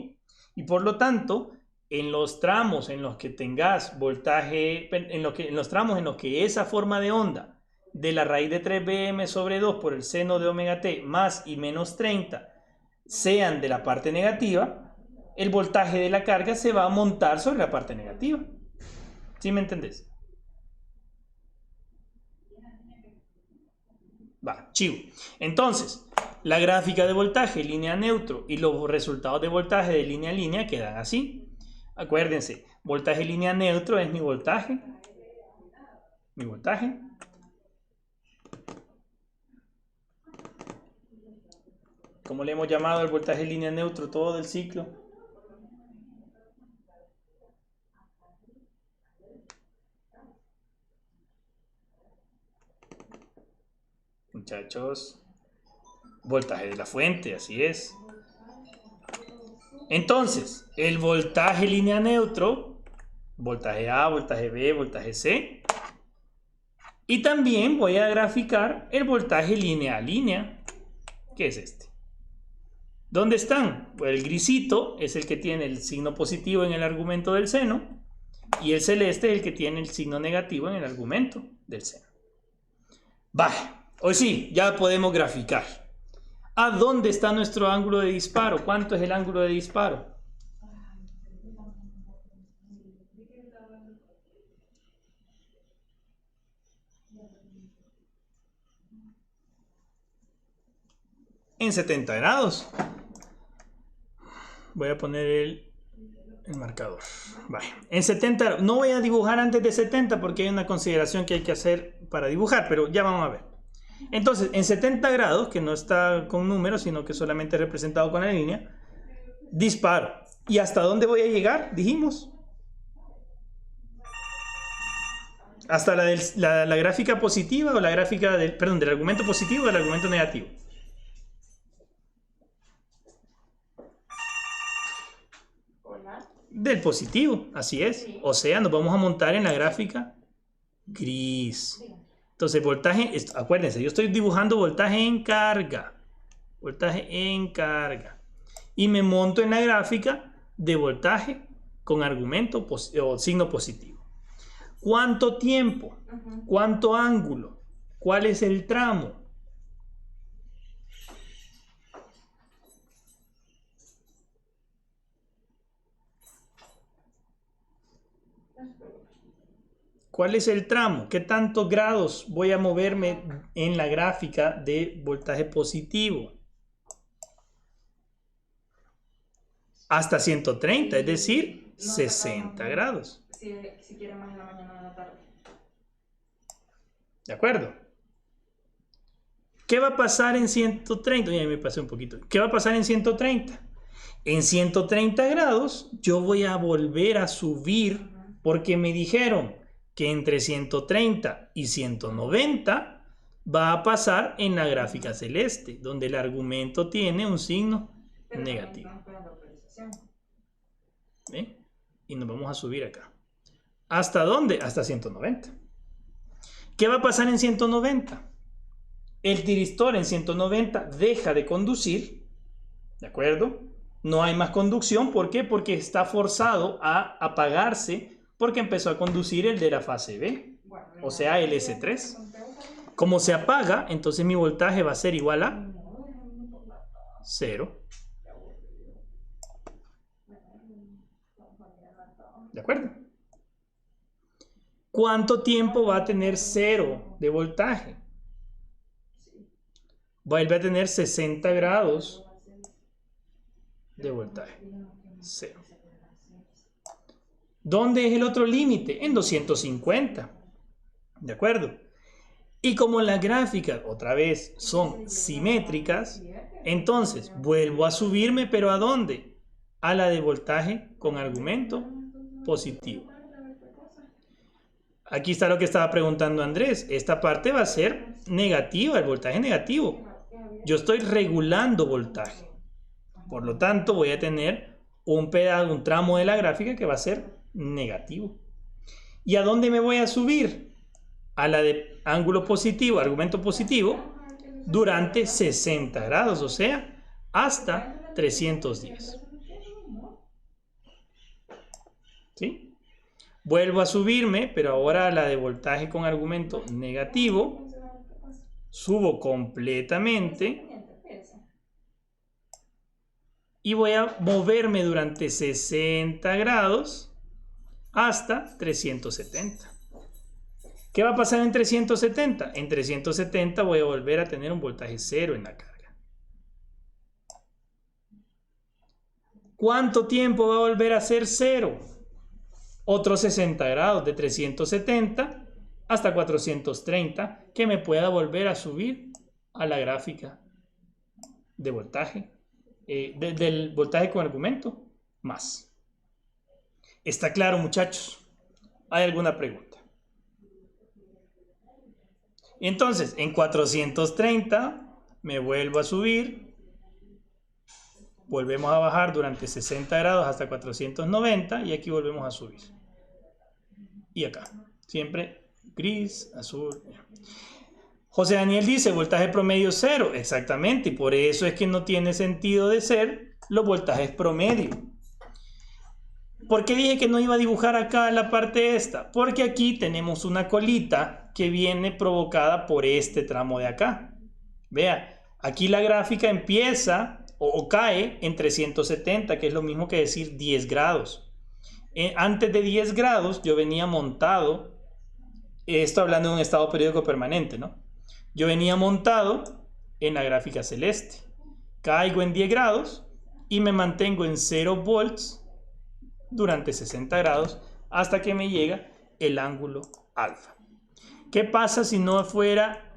Y por lo tanto, en los tramos en los que tengas voltaje, en los tramos en los que esa forma de onda de la raíz de 3bm sobre 2 por el seno de omega t más y menos 30 sean de la parte negativa, el voltaje de la carga se va a montar sobre la parte negativa. ¿Sí me entendés? Va, chivo. Entonces, la gráfica de voltaje línea neutro y los resultados de voltaje de línea a línea quedan así. Acuérdense, voltaje línea neutro es mi voltaje. Mi voltaje. ¿Cómo le hemos llamado al voltaje línea neutro todo el ciclo? Muchachos, voltaje de la fuente, así es. Entonces, el voltaje línea neutro, voltaje A, voltaje B, voltaje C. Y también voy a graficar el voltaje línea a línea, que es este. ¿Dónde están? Pues el grisito es el que tiene el signo positivo en el argumento del seno y el celeste es el que tiene el signo negativo en el argumento del seno. Vale, hoy sí, ya podemos graficar. ¿A dónde está nuestro ángulo de disparo? ¿Cuánto es el ángulo de disparo? en 70 grados. Voy a poner el marcador. Vale. En 70, no voy a dibujar antes de 70 porque hay una consideración que hay que hacer para dibujar, pero ya vamos a ver. Entonces, en 70 grados, que no está con números, sino que solamente representado con la línea, disparo. ¿Y hasta dónde voy a llegar? Dijimos. Hasta la gráfica positiva o la gráfica del argumento positivo o del argumento negativo. Del positivo, así es. O sea, nos vamos a montar en la gráfica gris. Entonces, voltaje, acuérdense, yo estoy dibujando voltaje en carga. Voltaje en carga. Y me monto en la gráfica de voltaje con argumento o signo positivo. ¿Cuánto tiempo? ¿Cuánto ángulo? ¿Cuál es el tramo? ¿Cuál es el tramo? ¿Qué tantos grados voy a moverme en la gráfica de voltaje positivo? Hasta 130, es decir, 60 grados. Si quiere más en la mañana o en la tarde. ¿De acuerdo? ¿Qué va a pasar en 130? Ya me pasé un poquito. ¿Qué va a pasar en 130? En 130 grados yo voy a volver a subir porque me dijeron que entre 130 y 190 va a pasar en la gráfica celeste, donde el argumento tiene un signo negativo. ¿Ve? Y nos vamos a subir acá. ¿Hasta dónde? Hasta 190. ¿Qué va a pasar en 190? El tiristor en 190 deja de conducir, ¿de acuerdo? No hay más conducción, ¿por qué? Porque está forzado a apagarse porque empezó a conducir el de la fase B, o sea, el S3. Como se apaga, entonces mi voltaje va a ser igual a 0. ¿De acuerdo? ¿Cuánto tiempo va a tener 0 de voltaje? Vuelve a tener 60 grados de voltaje. 0. ¿Dónde es el otro límite? En 250. ¿De acuerdo? Y como las gráficas, otra vez, son simétricas, entonces vuelvo a subirme, ¿pero a dónde? A la de voltaje con argumento positivo. Aquí está lo que estaba preguntando Andrés. Esta parte va a ser negativa, el voltaje negativo. Yo estoy regulando voltaje. Por lo tanto, voy a tener un tramo de la gráfica que va a ser negativo. ¿Y a dónde me voy a subir? A la de ángulo positivo, argumento positivo, durante 60 grados, o sea, hasta 310. ¿Sí? Vuelvo a subirme, pero ahora a la de voltaje con argumento negativo. Subo completamente. Y voy a moverme durante 60 grados hasta 370. ¿Qué va a pasar en 370? En 370 voy a volver a tener un voltaje 0 en la carga. ¿Cuánto tiempo va a volver a ser 0? Otros 60 grados, de 370 hasta 430, que me pueda volver a subir a la gráfica de voltaje. Del voltaje con argumento más. ¿Está claro, muchachos? ¿Hay alguna pregunta? Entonces, en 430 me vuelvo a subir. Volvemos a bajar durante 60 grados hasta 490 y aquí volvemos a subir. Y acá, siempre gris, azul. José Daniel dice, voltaje promedio 0. Exactamente, y por eso es que no tiene sentido de ser los voltajes promedio. ¿Por qué dije que no iba a dibujar acá la parte esta? Porque aquí tenemos una colita que viene provocada por este tramo de acá. Vea, aquí la gráfica empieza o cae en 370, que es lo mismo que decir 10 grados. Antes de 10 grados yo venía montado, esto hablando de un estado periódico permanente, ¿no? Yo venía montado en la gráfica celeste. Caigo en 10 grados y me mantengo en 0 volts durante 60 grados hasta que me llega el ángulo alfa. ¿Qué pasa si no fuera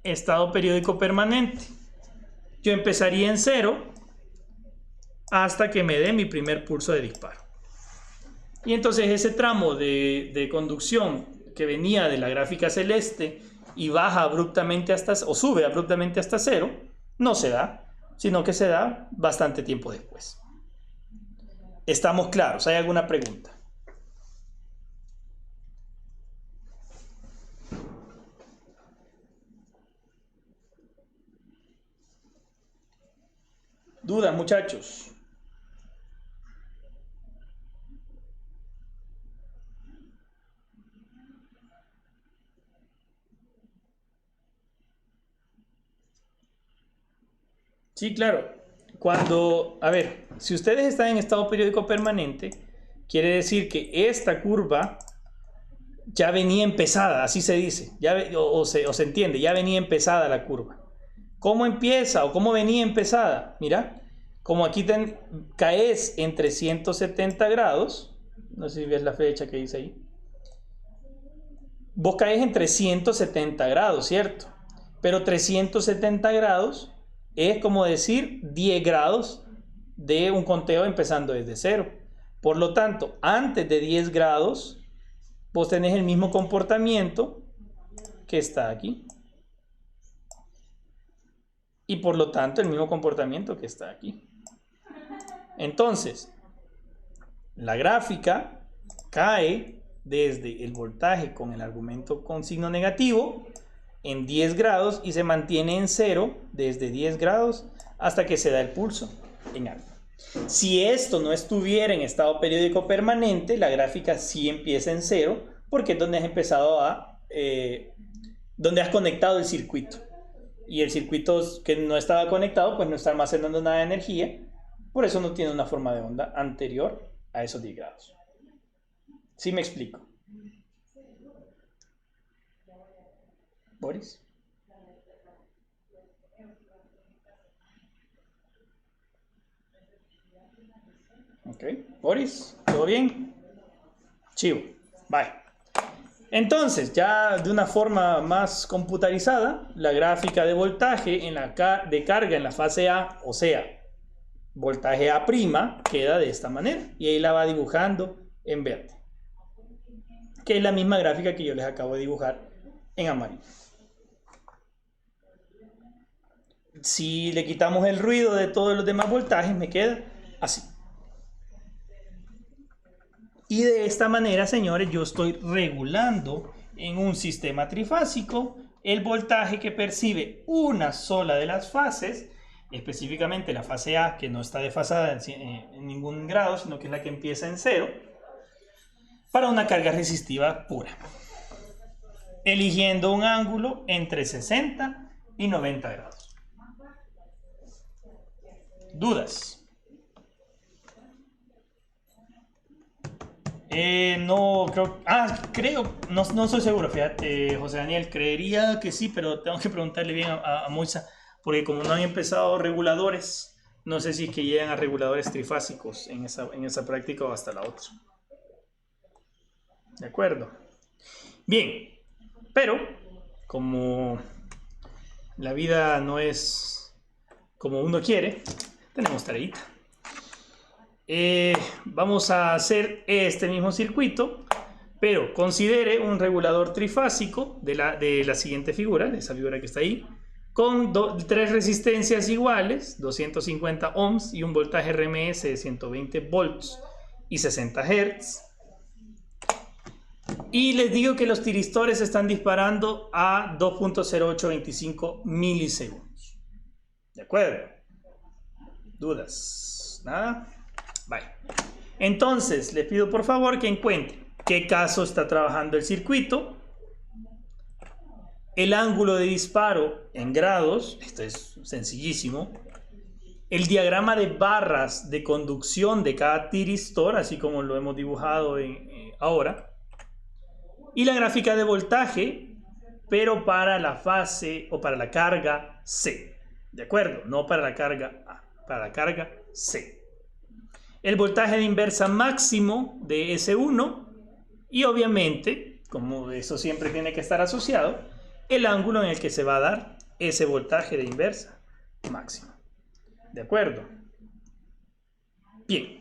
estado periódico permanente? Yo empezaría en 0 hasta que me dé mi primer pulso de disparo. Y entonces ese tramo de conducción que venía de la gráfica celeste y baja abruptamente o sube abruptamente hasta 0, no se da, sino que se da bastante tiempo después. ¿Estamos claros? ¿Hay alguna pregunta? ¿Dudas, muchachos? Sí, claro. Si ustedes están en estado periódico permanente, quiere decir que esta curva ya venía empezada, así se dice, o se entiende, ya venía empezada la curva. ¿Cómo empieza o cómo venía empezada? Mira, como aquí caes en 370 grados, no sé si ves la fecha que dice ahí, vos caes en 370 grados, ¿cierto? Pero 370 grados es como decir 10 grados de un conteo empezando desde 0. Por lo tanto, antes de 10 grados, vos tenés el mismo comportamiento que está aquí. Y por lo tanto, el mismo comportamiento que está aquí. Entonces, la gráfica cae desde el voltaje con el argumento con signo negativo en 10 grados y se mantiene en 0 desde 10 grados hasta que se da el pulso en alfa. Si esto no estuviera en estado periódico permanente, la gráfica sí empieza en 0 porque es donde has empezado donde has conectado el circuito. Y el circuito que no estaba conectado pues no está almacenando nada de energía, por eso no tiene una forma de onda anterior a esos 10 grados. ¿Sí me explico? ¿Boris? Ok, Boris, ¿todo bien? Chivo, bye. Entonces, ya de una forma más computarizada, la gráfica de voltaje de carga en la fase A, o sea, voltaje A', queda de esta manera. Y ahí la va dibujando en verde, que es la misma gráfica que yo les acabo de dibujar en amarillo. Si le quitamos el ruido de todos los demás voltajes, me queda así. Y de esta manera, señores, yo estoy regulando en un sistema trifásico el voltaje que percibe una sola de las fases, específicamente la fase A, que no está desfasada en ningún grado, sino que es la que empieza en 0, para una carga resistiva pura, eligiendo un ángulo entre 60 y 90 grados. ¿Dudas? No, no estoy seguro, fíjate, José Daniel, creería que sí, pero tengo que preguntarle bien a Moisa, porque como no han empezado reguladores, no sé si es que llegan a reguladores trifásicos en esa práctica o hasta la otra. ¿De acuerdo? Bien, pero como la vida no es como uno quiere, tenemos tareita. Vamos a hacer este mismo circuito, pero considere un regulador trifásico de la siguiente figura, de esa figura que está ahí, con 3 resistencias iguales, 250 ohms y un voltaje RMS de 120 volts y 60 Hz. Y les digo que los tiristores están disparando a 2.0825 milisegundos. ¿De acuerdo? ¿Dudas? ¿Nada? Vale. Entonces, les pido por favor que encuentren qué caso está trabajando el circuito, el ángulo de disparo en grados, esto es sencillísimo, el diagrama de barras de conducción de cada tiristor, así como lo hemos dibujado ahora, y la gráfica de voltaje pero para la fase o para la carga C. ¿De acuerdo? No para la carga A, para la carga C. El voltaje de inversa máximo de S1 y obviamente, como eso siempre tiene que estar asociado, el ángulo en el que se va a dar ese voltaje de inversa máximo. ¿De acuerdo? Bien.